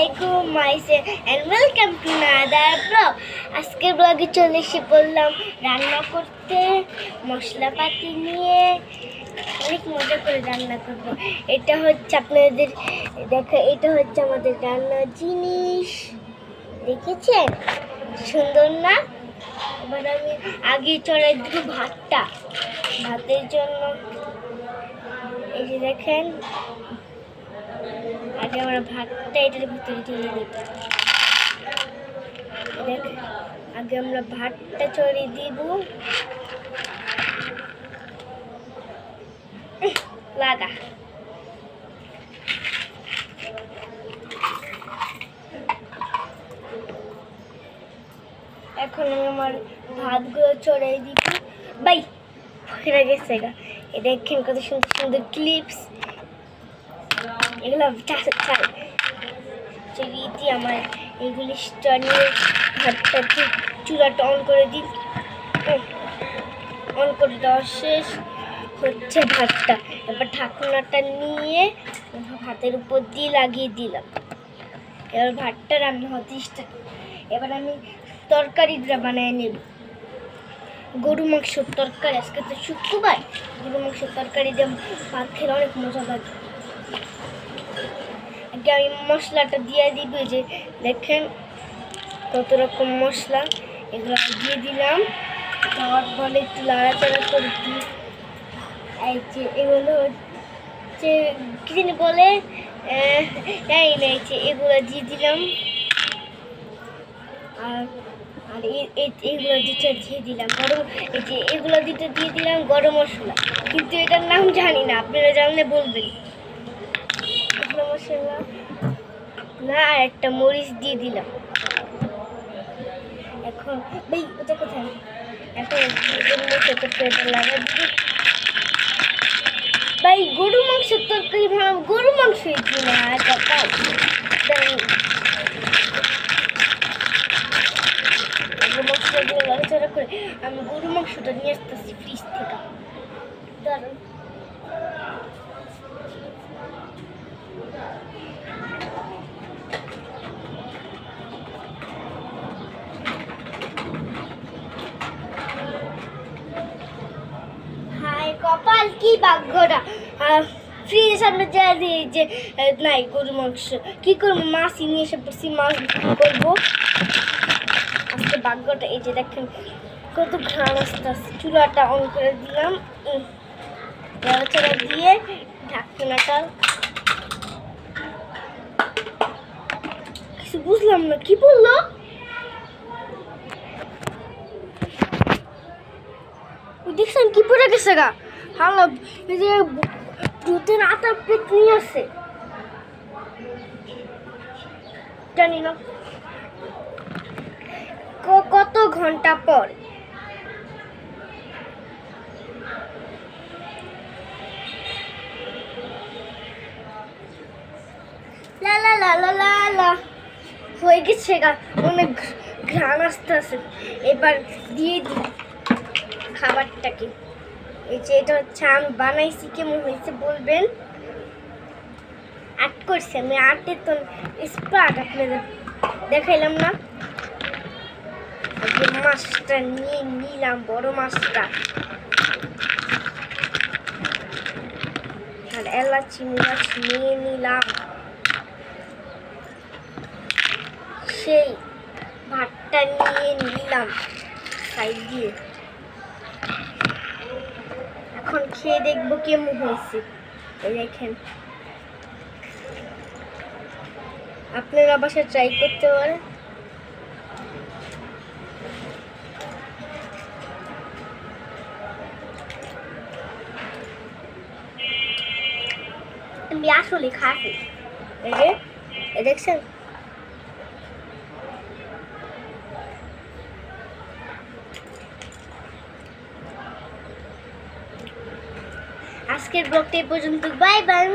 আসসালামাইকুম and welcome to another vlog. আজকের ব্লগে চলে এসে বললাম রান্না করতে, মশলাপাতি নিয়ে অনেক মজা করে রান্না করব। এটা হচ্ছে আপনাদের দেখো, এটা হচ্ছে আমাদের রান্নার জিনিস, দেখেছেন সুন্দর না? এবার আমি আগে চড়াই দিব ভাতটা, ভাতের জন্য এই যে দেখেন আগে আমরা ভাতটা এটার ভিতরে ঢেলে দিব। আগে আমরা ভাতটা চড়িয়ে দিব, লাগা এখন আমি আমার ভাতগুলো চড়াই দিব। বাই ফেরা গেছে গা, এ দেখেন কত সুন্দর সুন্দর ক্লিপস, এগুলো চড়িয়ে আমার এইগুলি নিয়ে ভাতটা চুলাটা অন করে দিই। অন করে দেওয়া শেষ হচ্ছে ভাতটা, এবার ঢাকনাটা নিয়ে ভাতের উপর দিয়ে লাগিয়ে দিলাম। এবার ভাতটা রান্না হতে স্টার্ট। এবার আমি তরকারিটা বানিয়ে নেব। গরু মাংসের তরকারি, আজকে তো শুক্রবার, গরু মাংসের তরকারি দিয়ে ভাত খেলে অনেক মজা লাগে। আগে আমি মশলাটা দিয়ে দিব, যে দেখেন কত রকম মশলা, এগুলো দিয়ে দিলাম। দেওয়ার পরে একটু লাড়াচাড়া করে দিই। এই যে এগুলো হচ্ছে কি জানি বলে, এগুলো দিয়ে দিলাম। আর আর এগুলো দুটো দিয়ে দিলাম গরম, এই যে এগুলো দুটো দিয়ে দিলাম গরম মশলা, কিন্তু এটার নাম জানি না, আপনারা জানলে বলবেন। এগুলো মশলা না, আর একটা মরিচ দিয়ে দিলাম। এখন ভাই ওটা কোথায়, এখন লাগা দিই। ভাই গরু মাংসের তরকারি ভালো, গরু মাংস না মশলাগুলো লাড়াচাড়া করে আমি গরু মাংসটা নিয়ে আসতেছি ফ্রিজ থেকে। দাঁড়ান, হায় কপাল কি ভাগ্যটা, ফ্রিজের সামনে যা দিয়ে যে নাই গরু মাংস, কি করবো, মাছই নিয়ে এসে পড়ছি, মাছ করবো আজকে। ভাগ্যটা এই যে দেখেন কত ঘ্রাণ আসতে আসছে। চুলাটা অন করে দিলাম, নাড়াচাড়া দিয়ে ঢাকনাটা, কিছু বুঝলাম না কি বললো। দেখছেন কি পড়ে গেছে গা, হালো এই যে দুধের আটার প্লেট নিয়ে আসে, জানি না কত ঘন্টা পর। লা লা লা লা লা লা হয়ে গেছে গা, অনেক ঘ্রাণ আসতে আছে। এবার দিয়ে দিই খাবারটাকে। এই যে এটা হচ্ছে আমি বানাইছি, কেমন হয়েছে বলবেন। আট করছি আমি, আটের তো স্পার্ট আপনাদের দেখাইলাম না। মাছটা নিয়ে নিলাম, বড় মাছটা, আর এলাচি মাছ নিয়ে নিলাম। সেই ভাতটা নিয়ে নিলাম সাইড দিয়ে। এখন খেয়ে দেখবো কেমন হয়েছে। এই দেখেন, আপনারা বাসায় ট্রাই করতে পারেন। আমি আসলে খাসি, এই যে দেখছেন। আজকের ব্লগটা এই পর্যন্ত, বাই বাই।